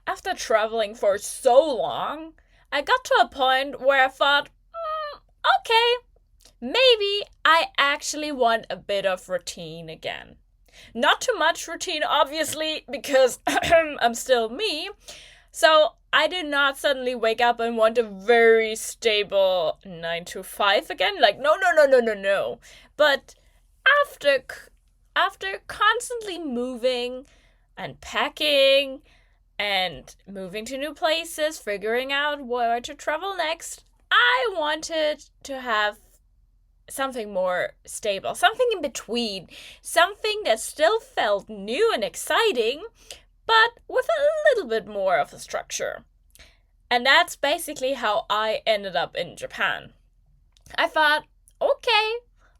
after traveling for so long, I got to a point where I thought, okay, maybe I actually want a bit of routine again. Not too much routine, obviously, because I'm still me. So I did not suddenly wake up and want a very stable 9 to 5 again. Like, no, no, no, no, no, no. But after after constantly moving and packing and moving to new places, figuring out where to travel next, I wanted to have something more stable, something in between, something that still felt new and exciting, but with a little bit more of a structure. And that's basically how I ended up in Japan. I thought, okay,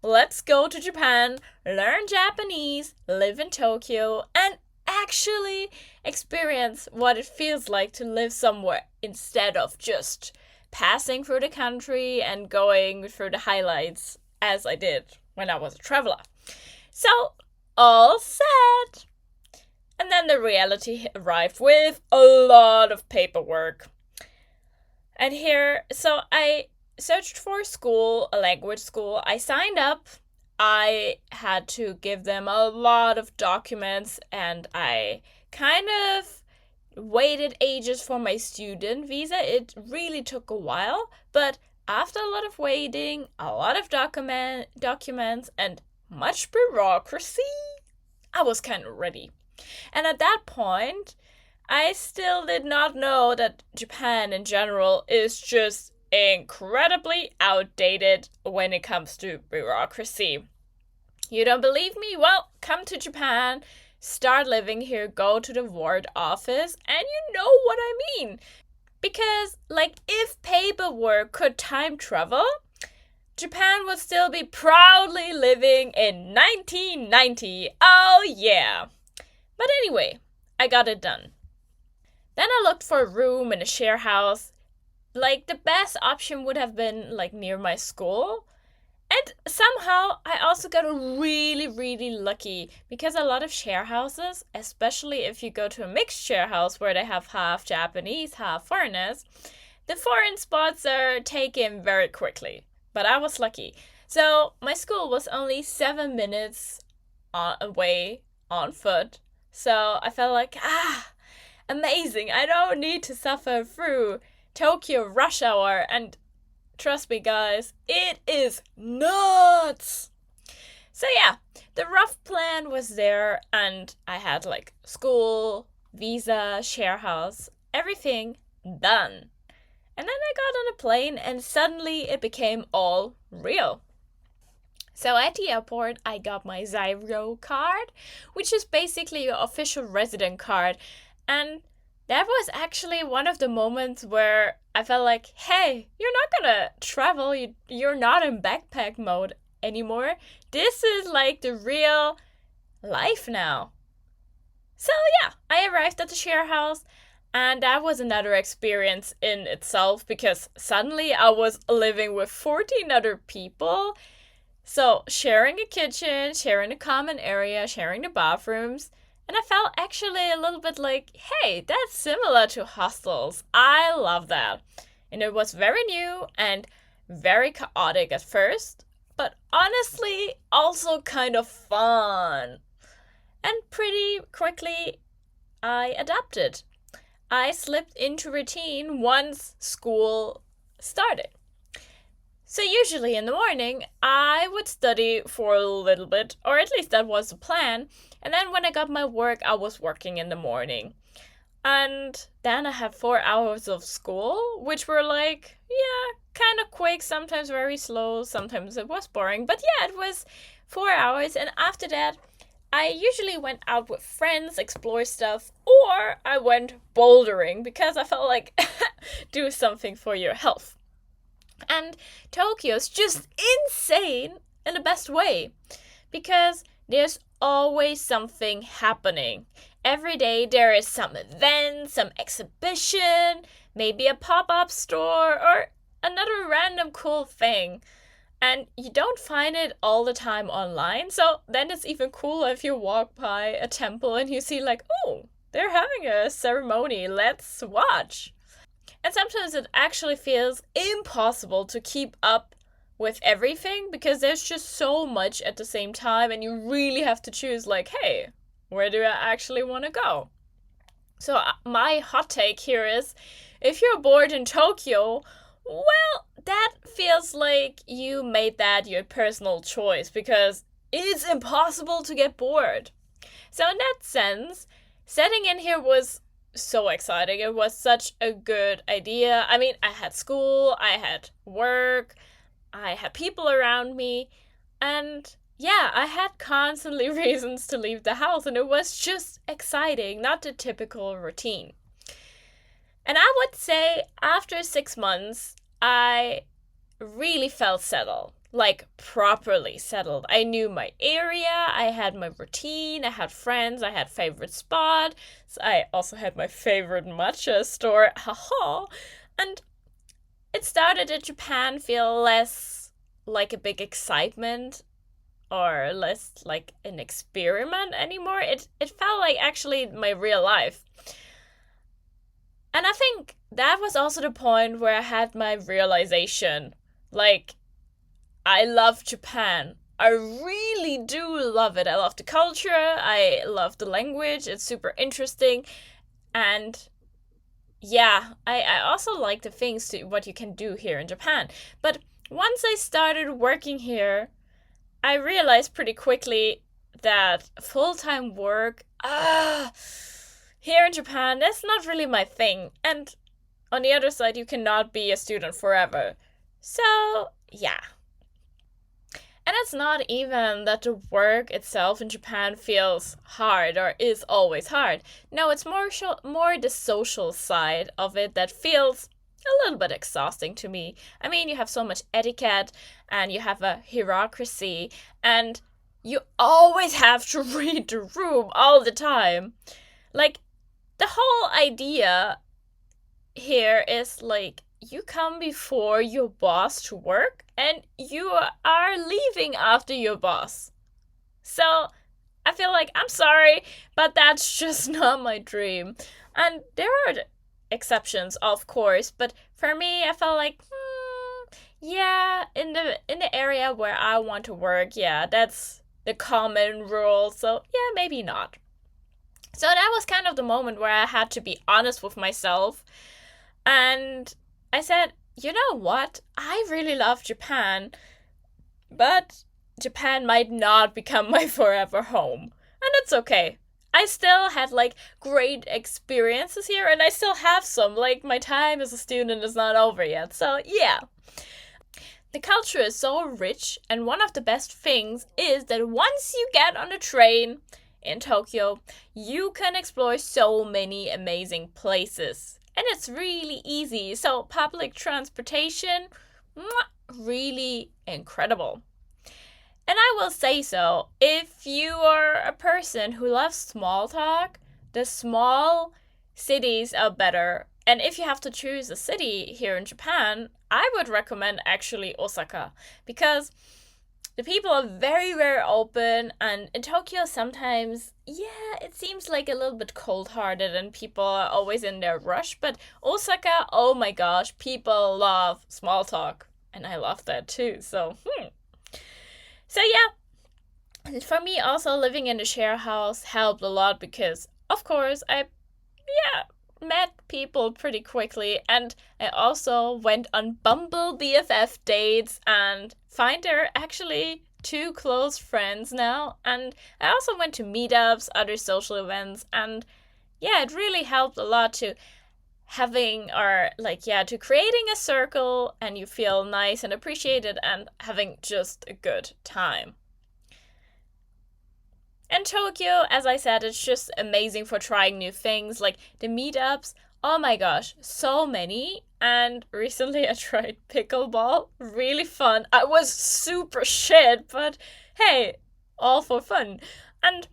let's go to Japan, learn Japanese, live in Tokyo, and actually experience what it feels like to live somewhere instead of just passing through the country and going through the highlights as I did when I was a traveler. So, all set. And then the reality arrived with a lot of paperwork. And here, so I searched for a school, a language school. I signed up. I had to give them a lot of documents, and I kind of waited ages for my student visa. It really took a while, but after a lot of waiting, a lot of documents, and much bureaucracy, I was kind of ready. And at that point, I still did not know that Japan in general is just incredibly outdated when it comes to bureaucracy. You don't believe me? Well, come to Japan, start living here, go to the ward office, and you know what I mean. Because, like, if paperwork could time travel, Japan would still be proudly living in 1990. Oh, yeah. But anyway, I got it done. Then I looked for a room in a share house. Like, the best option would have been, like, near my school. And somehow I also got really, really lucky because a lot of share houses, especially if you go to a mixed share house where they have half Japanese, half foreigners, the foreign spots are taken very quickly. But I was lucky. So my school was only 7 minutes away on foot. So I felt like, amazing. I don't need to suffer through Tokyo rush hour. And trust me, guys, it is nuts. So yeah, the rough plan was there, and I had like school, visa, share house, everything done. And then I got on a plane, and suddenly it became all real. So at the airport, I got my Zyro card, which is basically your official resident card. And that was actually one of the moments where I felt like, hey, you're not gonna travel, you're not in backpack mode anymore. This is like the real life now. So yeah, I arrived at the share house, and that was another experience in itself because suddenly I was living with 14 other people. So sharing a kitchen, sharing a common area, sharing the bathrooms. And I felt actually a little bit like, hey, that's similar to hostels. I love that. And it was very new and very chaotic at first, but honestly, also kind of fun. And pretty quickly, I adapted. I slipped into routine once school started. So usually in the morning, I would study for a little bit, or at least that was the plan. And then when I got my work, I was working in the morning. And then I had 4 hours of school, which were like, yeah, kind of quick, sometimes very slow, sometimes it was boring. But yeah, it was 4 hours. And after that, I usually went out with friends, explore stuff, or I went bouldering because I felt like do something for your health. And Tokyo's just insane in the best way because there's always something happening. Every day there is some event, some exhibition, maybe a pop-up store, or another random cool thing. And you don't find it all the time online, so then it's even cooler if you walk by a temple and you see like, oh, they're having a ceremony. Let's watch. And sometimes it actually feels impossible to keep up with everything because there's just so much at the same time, and you really have to choose, like, hey, where do I actually want to go? So, my hot take here is if you're bored in Tokyo, well, that feels like you made that your personal choice because it's impossible to get bored. So, in that sense, setting in here was so exciting. It was such a good idea. I mean, I had school, I had work, I had people around me, and yeah, I had constantly reasons to leave the house, and it was just exciting, not the typical routine. And I would say after 6 months, I really felt settled, like properly settled. I knew my area, I had my routine, I had friends, I had favorite spots, I also had my favorite matcha store, haha. And it started in Japan feel less like a big excitement or less like an experiment anymore. It felt like actually my real life. And I think that was also the point where I had my realization. Like, I love Japan. I really do love it. I love the culture. I love the language. It's super interesting. And yeah, I also like the things to what you can do here in Japan. But once I started working here, I realized pretty quickly that full-time work, here in Japan, that's not really my thing. And on the other side, you cannot be a student forever. So, yeah. And it's not even that the work itself in Japan feels hard or is always hard. No, it's more the social side of it that feels a little bit exhausting to me. I mean, you have so much etiquette and you have a bureaucracy and you always have to read the room all the time. Like, the whole idea here is like you come before your boss to work and you are leaving after your boss. So I feel like, I'm sorry, but that's just not my dream. And there are exceptions, of course, but for me, I felt like, yeah, in the area where I want to work, yeah, that's the common rule. So yeah, maybe not. So that was kind of the moment where I had to be honest with myself. And I said, you know what? I really love Japan, but Japan might not become my forever home. And it's okay. I still had like great experiences here, and I still have some. Like, my time as a student is not over yet. So, yeah. The culture is so rich, and one of the best things is that once you get on the train in Tokyo, you can explore so many amazing places. And it's really easy. So, public transportation, really incredible. And I will say so, if you are a person who loves small talk, the small cities are better. And if you have to choose a city here in Japan, I would recommend actually Osaka, because the people are very, very open, and in Tokyo sometimes, yeah, it seems like a little bit cold-hearted and people are always in their rush, but Osaka, oh my gosh, people love small talk, and I love that too, so, So yeah, for me also living in the share house helped a lot because, of course, I met people pretty quickly, and I also went on Bumble BFF dates and find they're actually two close friends now. And I also went to meetups, other social events, and yeah, it really helped a lot to to creating a circle and you feel nice and appreciated and having just a good time. And Tokyo, as I said, it's just amazing for trying new things, like the meetups. Oh my gosh, so many. And recently I tried pickleball. Really fun. I was super shit, but hey, all for fun. And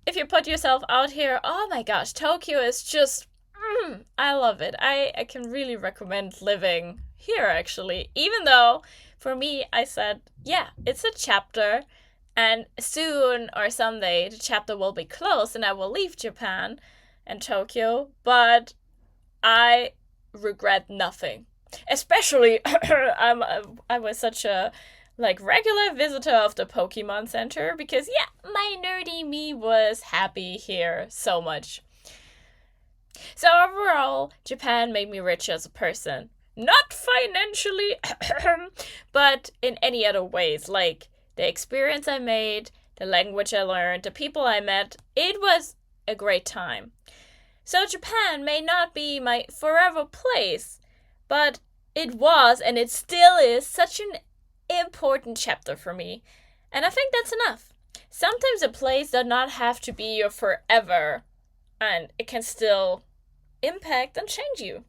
if you put yourself out here, oh my gosh, Tokyo is just, I love it. I can really recommend living here, actually. Even though, for me, I said, yeah, it's a chapter. And soon or someday the chapter will be closed and I will leave Japan. and Tokyo, but I regret nothing. Especially, I was such a regular visitor of the Pokemon Center because yeah, my nerdy me was happy here so much. So overall, Japan made me rich as a person. Not financially, but in any other ways, like the experience I made, the language I learned, the people I met. It was a great time. So Japan may not be my forever place, but it was and it still is such an important chapter for me. And I think that's enough. Sometimes a place does not have to be your forever, and it can still impact and change you.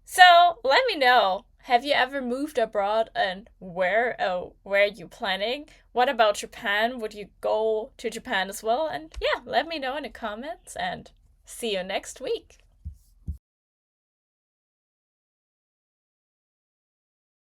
So let me know. Have you ever moved abroad, and where are you planning? What about Japan? Would you go to Japan as well? And yeah, let me know in the comments, and see you next week.